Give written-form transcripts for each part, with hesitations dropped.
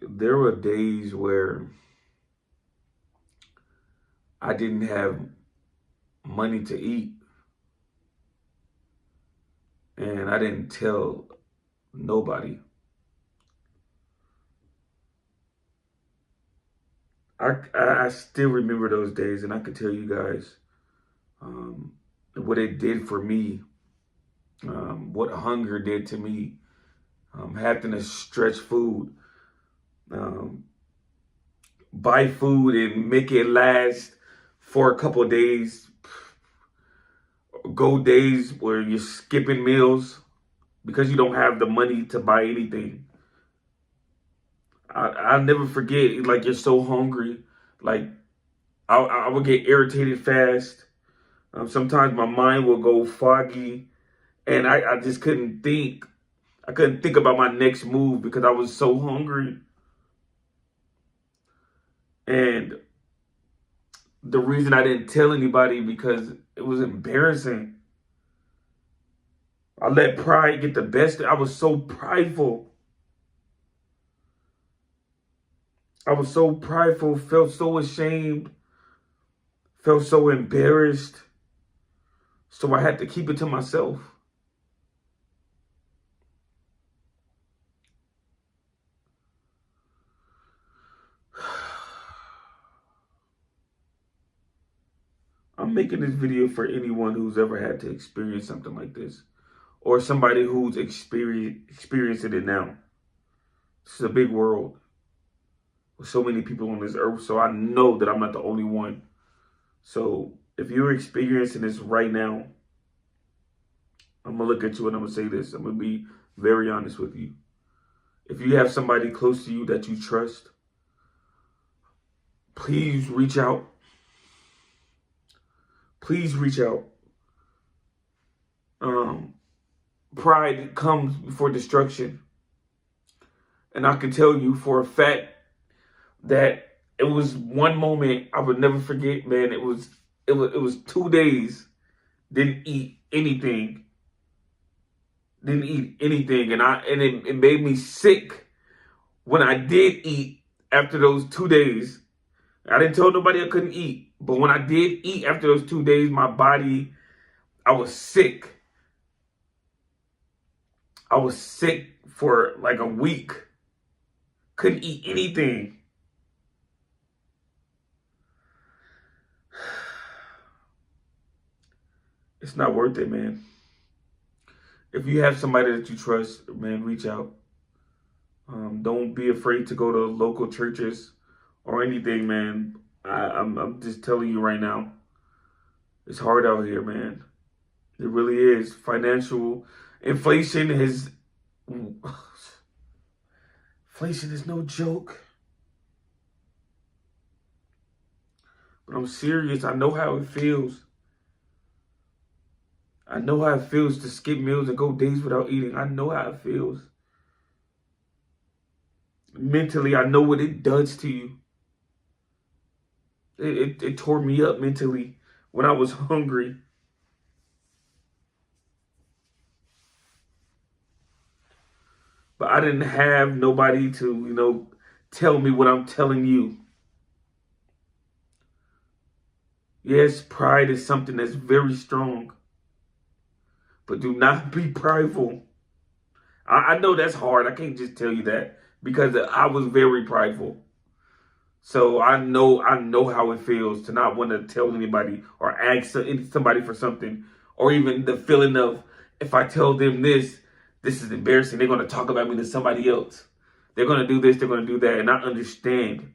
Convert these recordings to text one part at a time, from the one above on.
there were days where I didn't have money to eat, and I didn't tell nobody. I still remember those days, and I could tell you guys um, what it did for me, what hunger did to me, having to stretch food, um, buy food and make it last for a couple of days, go days where you're skipping meals because you don't have the money to buy anything. I'll never forget, like, you're so hungry. Like, I would get irritated fast. Sometimes my mind will go foggy, and I just couldn't think. I couldn't think about my next move because I was so hungry. And the reason I didn't tell anybody because it was embarrassing. I let pride get the best. I was so prideful. I was so prideful, felt so ashamed, felt so embarrassed. So I had to keep it to myself. I'm making this video for anyone who's ever had to experience something like this, or somebody who's experiencing it now. This is a big world with so many people on this earth, so I know that I'm not the only one. So if you're experiencing this right now, I'm going to look at you and I'm going to say this. I'm going to be very honest with you. If you have somebody close to you that you trust, please reach out. Please reach out. Pride comes before destruction. And I can tell you for a fact that it was one moment I would never forget, man. It was 2 days, didn't eat anything. Didn't eat anything. And it made me sick when I did eat after those 2 days. I didn't tell nobody I couldn't eat. But when I did eat after those 2 days, my body, I was sick. I was sick for like a week. Couldn't eat anything. It's not worth it, man. If you have somebody that you trust, man, reach out. Don't be afraid to go to local churches or anything, man. I'm just telling you right now. It's hard out here, man. It really is. Financial inflation is no joke. But I'm serious. I know how it feels. I know how it feels to skip meals and go days without eating. I know how it feels. Mentally, I know what it does to you. It tore me up mentally when I was hungry. But I didn't have nobody to, tell me what I'm telling you. Yes, pride is something that's very strong. But do not be prideful. I know that's hard. I can't just tell you that because I was very prideful. So I know how it feels to not want to tell anybody or ask somebody for something, or even the feeling of, if I tell them this is embarrassing. They're going to talk about me to somebody else. They're going to do this. They're going to do that. And I understand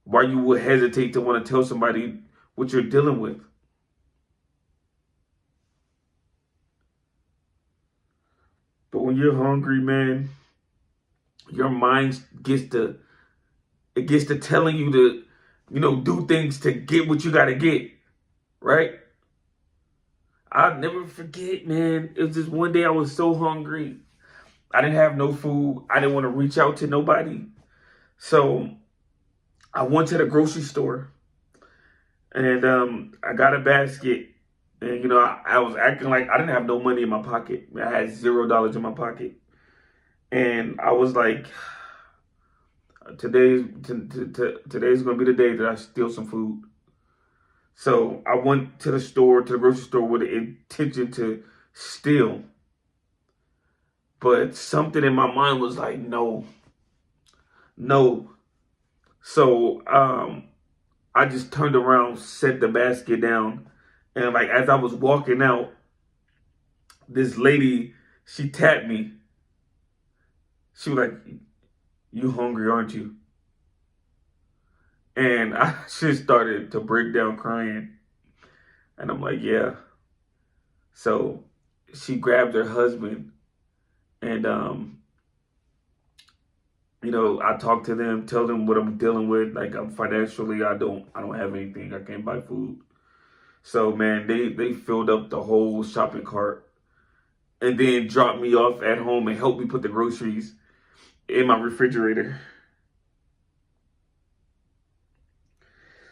why you would hesitate to want to tell somebody what you're dealing with. But when you're hungry, man, your mind gets to telling you to, do things to get what you got to get, right? I'll never forget, man. It was just one day I was so hungry. I didn't have no food. I didn't want to reach out to nobody. So I went to the grocery store and I got a basket. And, I was acting like I didn't have no money in my pocket. I had $0 in my pocket. And I was like, Today's gonna be the day that I steal some food. So I went to the grocery store with the intention to steal, but something in my mind was like, no, no. So I just turned around, set the basket down, and like as I was walking out, this lady, she tapped me. She was like, "You hungry, aren't you?" And I just started to break down crying. And I'm like, "Yeah." So she grabbed her husband and I talk to them, tell them what I'm dealing with. Like I'm financially, I don't have anything. I can't buy food. So man, they filled up the whole shopping cart and then dropped me off at home and helped me put the groceries in my refrigerator.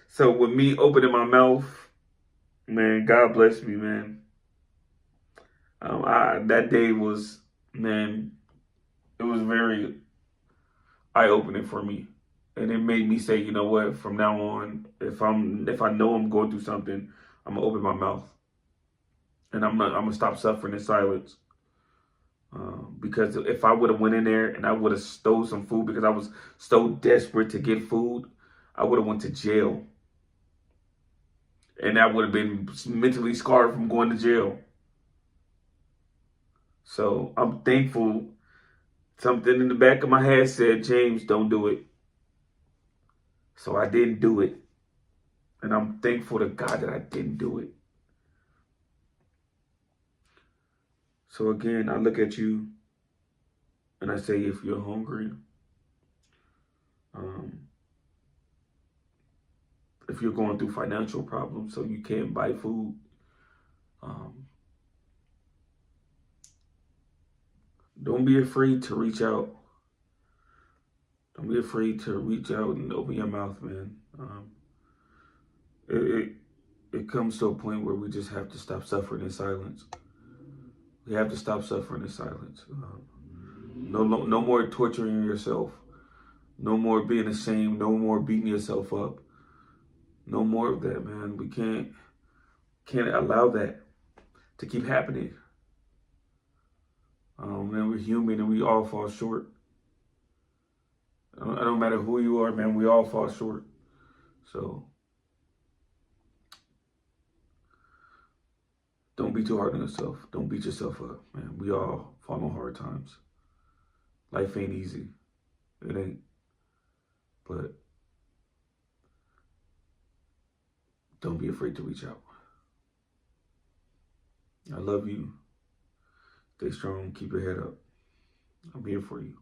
So with me opening my mouth, man, God bless me, man. That day was, man, it was very eye opening for me, and it made me say, you know what? From now on, if I know I'm going through something, I'm gonna open my mouth, and I'm gonna stop suffering in silence. Because if I would have went in there and I would have stole some food because I was so desperate to get food, I would have went to jail, and that would have been mentally scarred from going to jail. So I'm thankful. Something in the back of my head said, James, don't do it. So I didn't do it. And I'm thankful to God that I didn't do it. So again, I look at you and I say, if you're hungry, um, if you're going through financial problems so you can't buy food, um, don't be afraid to reach out. Don't be afraid to reach out and open your mouth, man. It, it, it comes to a point where we just have to stop suffering in silence. We have to stop suffering in silence. No more torturing yourself. No more being ashamed. No more beating yourself up. No more of that, man. We can't allow that to keep happening. Man, we're human and we all fall short. I don't matter who you are, man. We all fall short. So don't be too hard on yourself. Don't beat yourself up, man. We all fall on hard times. Life ain't easy. It ain't. But don't be afraid to reach out. I love you. Stay strong. Keep your head up. I'm here for you.